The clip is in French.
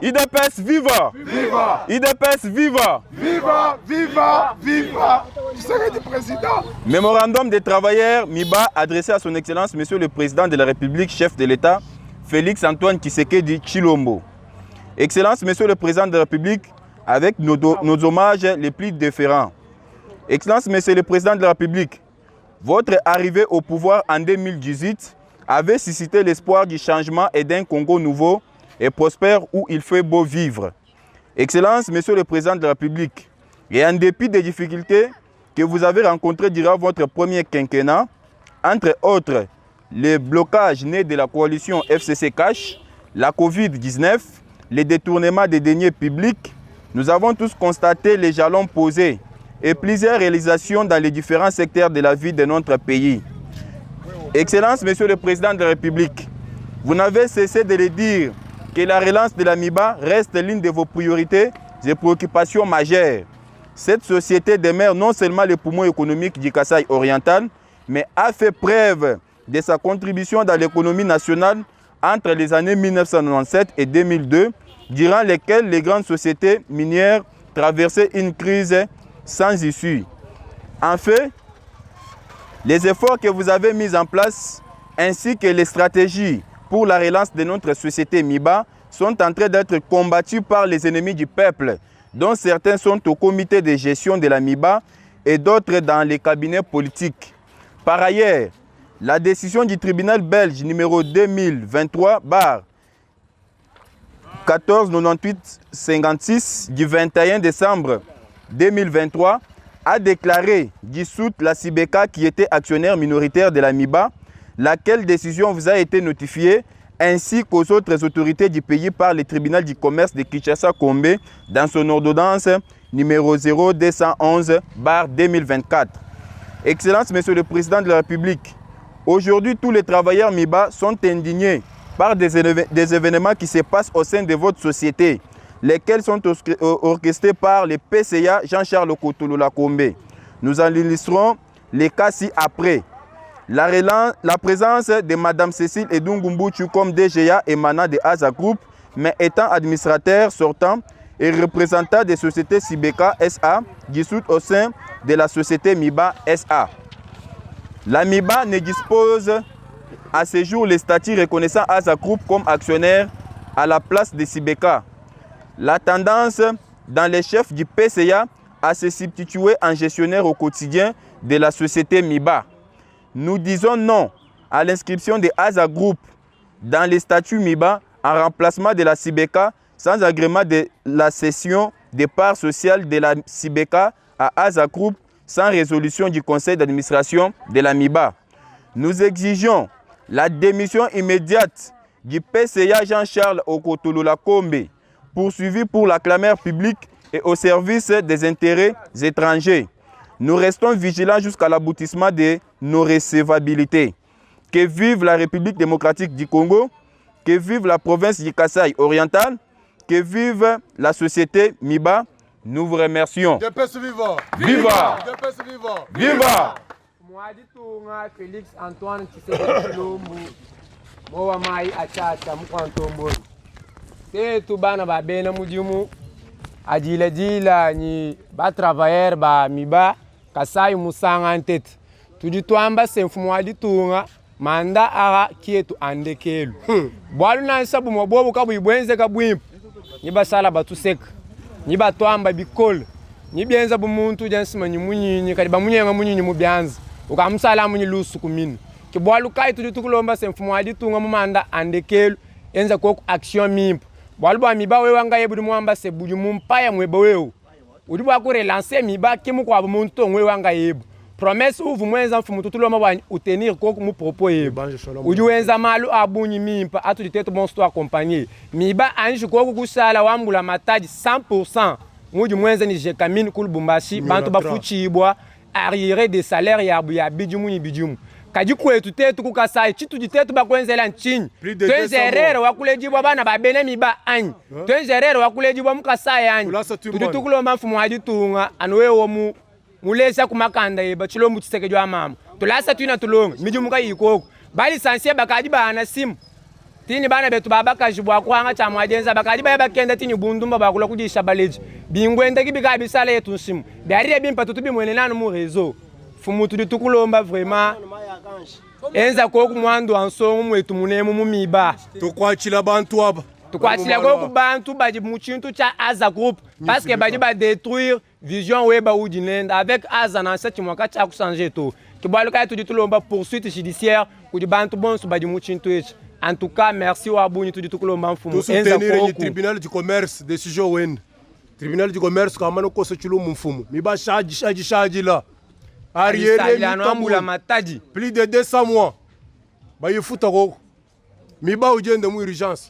IDPS viva! Viva! IDPS viva! Viva! Viva! Viva! Tu serais du président. Mémorandum des travailleurs MIBA adressé à son Excellence Monsieur le Président de la République, chef de l'État, Félix Antoine Tshisekedi Tshilombo. Excellence Monsieur le Président de la République, avec nos hommages les plus déférents. Excellence Monsieur le Président de la République, votre arrivée au pouvoir en 2018 avait suscité l'espoir du changement et d'un Congo nouveau et prospère où il fait beau vivre. Excellence, Monsieur le Président de la République, et en dépit des difficultés que vous avez rencontrées durant votre premier quinquennat, entre autres les blocages nés de la coalition FCC Cash, la Covid-19, les détournements des deniers publics, nous avons tous constaté les jalons posés et plusieurs réalisations dans les différents secteurs de la vie de notre pays. Excellence, Monsieur le Président de la République, vous n'avez cessé de le dire que la relance de la MIBA reste l'une de vos priorités et préoccupations majeures. Cette société demeure non seulement le poumon économique du Kasaï oriental, mais a fait preuve de sa contribution dans l'économie nationale entre les années 1997 et 2002, durant lesquelles les grandes sociétés minières traversaient une crise sans issue. En fait, les efforts que vous avez mis en place, ainsi que les stratégies pour la relance de notre société MIBA, sont en train d'être combattus par les ennemis du peuple, dont certains sont au comité de gestion de la MIBA et d'autres dans les cabinets politiques. Par ailleurs, la décision du tribunal belge numéro 2023/1498-56 du 21 décembre 2023 a déclaré dissoute la Sibeka qui était actionnaire minoritaire de la MIBA, laquelle décision vous a été notifiée ainsi qu'aux autres autorités du pays par le tribunal du commerce de Kinshasa-Kombe dans son ordonnance numéro 0211/2024. Excellence, Monsieur le Président de la République, aujourd'hui tous les travailleurs MIBA sont indignés par des événements qui se passent au sein de votre société, lesquels sont orchestrés par le PCA Jean-Charles Okotolola Kombe. Nous en illustrerons les cas ci-après. La présence de Mme Cécile Edungumbuchu comme DGA émanant de Aza Group, mais étant administrateur sortant et représentant des sociétés Sibeka SA, dissoute au sein de la société MIBA SA. La MIBA ne dispose à ce jour les statuts reconnaissant Aza Group comme actionnaire à la place de Sibeka. La tendance dans les chefs du PCA à se substituer en gestionnaire au quotidien de la société MIBA. Nous disons non à l'inscription de Aza Group dans les statuts MIBA en remplacement de la Sibeka sans agrément de la cession des parts sociales de la Sibeka à Aza Group sans résolution du conseil d'administration de la MIBA. Nous exigeons la démission immédiate du PCA Jean-Charles Okotolola Kombe, poursuivi pour la clameur publique et au service des intérêts étrangers. Nous restons vigilants jusqu'à l'aboutissement de nos recevabilités. Que vive la République démocratique du Congo, que vive la province du Kasaï oriental, que vive la société MIBA. Nous vous remercions. IDPS viva! Viva! IDPS viva! Viva! Mwaditunga Félix Antoine Tshisekedi Tshilombo mowa mai achacha mukwantombo te tubana ba bena mudimu adila ni ba travailleur ba MIBA Kasai musanga ntete tudi twamba semfu mwaditunga manda ara kietu andekelu bwalu na nsabu mwabobu kabu ibwenze kabwimpu niba sala batuseka niba twamba bikol nibienza bumuntu jansima nyimunyinyi kadi bamunyenga munyinyi mubyanza ukamusala munyi lusu kumini kibwalu kai tudi tukulomba semfu mwaditunga mumanda andekelu enza koku action mimpu bwalu ba MIBA wewe anga yebudu mwamba sebuju mumpaya mwebo wewe udi bwa ku relancer MIBA kimu kwa bumuntu wewe anga yebu promesse uvu mwenza mfumu tutuloma bwa utenir koku mu propos yebu udi wenza malu abunyi mimpa atudi teto bon sto accompagner MIBA anji koku kusala wambula mataji 100% mudi mwenza ni jekamine kulubumbashi bantu bafuchibwa arriéré des salaires ya bijumu ni bijumu kadi kwetu tetu kukasai chitu ditetu bakwenzela nchini twenzerero wakulejibwa bana babene MIBA anyi twenzerero wakulejibwa mukasai anyi tutukuloma mfumu haditunga anwewo mu mulesa kumakanda yeba chilombu Tshisekedi wa mama tulasa twina tulonga mijumu ka yikoko bali sansie bakadi bana simu tini bana betu babaka jibwa kwanga cha mwajenza bakadi baba kenda tini bundumba bakula kujisha baleji bingwende kibika bisala yetu nsimu biarire bimpa tutubi mwene nanu mu réseau fumutu ditukulomba vraiment enza ko kumwando ansongo mwetu munemu mumiba tukwachila bantu aba tukwachila ko kubantu baji muchintu cha Aza Group parce que baji ba détruire vision weba udinenda avec Aza na cette mwaka cha kusanger to kibwalo kaya tuditulomba poursuite judiciaire kudi bantu bonso baji muchintu echi. En tout cas, merci à vous tous Tout soutenir le tribunal du commerce, décision win. Tribunal du commerce, quand on a fait le mfumu. Mi ba charge là. Arrière, plus de 200 mois. Ba y fouta ko. Mi ba urgence.